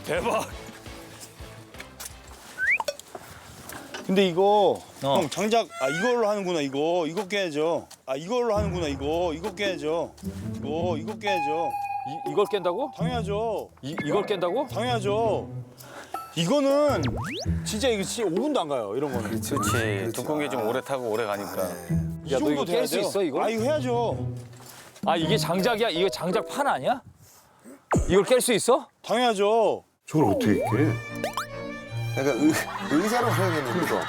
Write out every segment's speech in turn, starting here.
대박. 근데 이거 형 장작 이걸로 하는구나 이거 깨야죠. 이걸로 하는구나 이거 깨야죠. 이거 깨야죠. 이걸 깬다고? 당연하죠. 이걸 깬다고? 당연하죠. 이거는 진짜 이거 5분도 안 가요 이런 거는. 그렇지. 두꺼운 좀 오래 타고 오래 가니까. 야, 너 이거 돼야 깰 수 돼요. 있어, 이거? 이거 해야죠. 이게 장작이야? 이거 장작판 아니야? 이걸 깰 수 있어? 당연하죠. 저걸 어떻게 깨? 약간 의사로 해야겠는데 이거.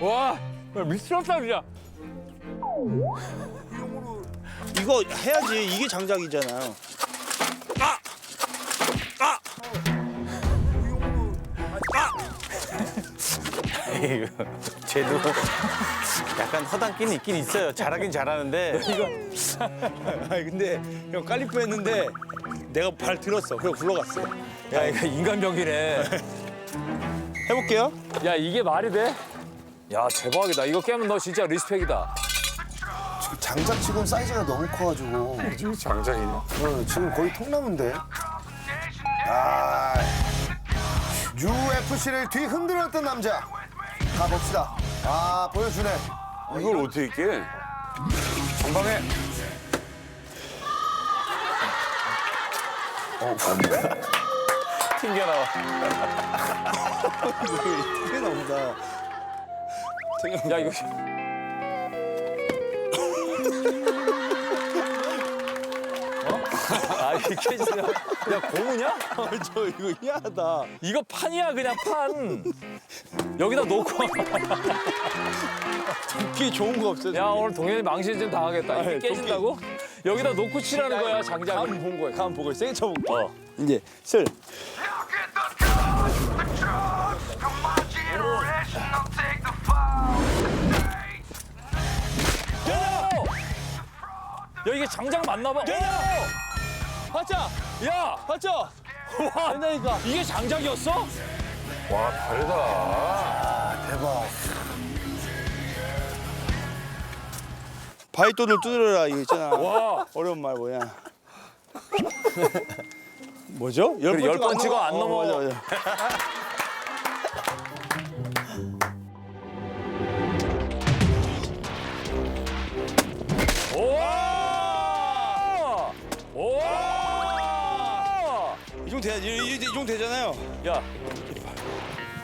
와, 미쳤다, 진짜. 이거 해야지 이게 장작이잖아요. 쟤도 약간 허당끼는 있긴 있어요. 잘하긴 잘하는데. 근데 형 깔리프 했는데 내가 발 들었어. 그래서 굴러갔어. 야, 이거 인간병기네. 해볼게요. 야, 이게 말이 돼? 야, 대박이다. 이거 깨면 너 진짜 리스펙이다. 지금 장작치고는 사이즈가 너무 커가지고. 지금 장작이냐? 지금 거의 통나무인데. UFC를 뒤흔들었던 남자. 가봅시다. 보여주네. 이걸 어떻게 깨? 전방에 튕겨나와. 이게 나온다. 야, 이거. 이게 깨지냐? 야, 고무냐? 저 이거 희한하다. 이거 판이야, 그냥 판. 여기다 놓고. 도끼 좋은 거 없어요? 야, 오늘 동현이 망신 좀 당하겠다. 이게 아니, 깨진다고? 여기다 놓고 치라는 거야, 장작. 감 본 거야. 감 보고 세게 쳐볼게. 이제 슬. 야, 이게 장작 맞나 봐. 봤자, 야, 봤죠? 와, 된다니까. 이게 장작이었어? 와, 다르다. 대박. 바위돌을 뚫으라 이거 있잖아. 와. 어려운 말 뭐야? 뭐죠? 그래, 열 번 찍어 안 넘어. 맞아, 맞아. 오! 오! 이 정도 돼야지. 이 정도 되잖아요. 야.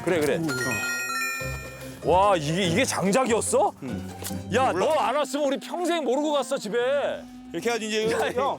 그래, 그래. 와, 이게 장작이었어? 야, 너 안 왔으면 우리 평생 모르고 갔어, 집에. 이렇게 해야지 이제 형.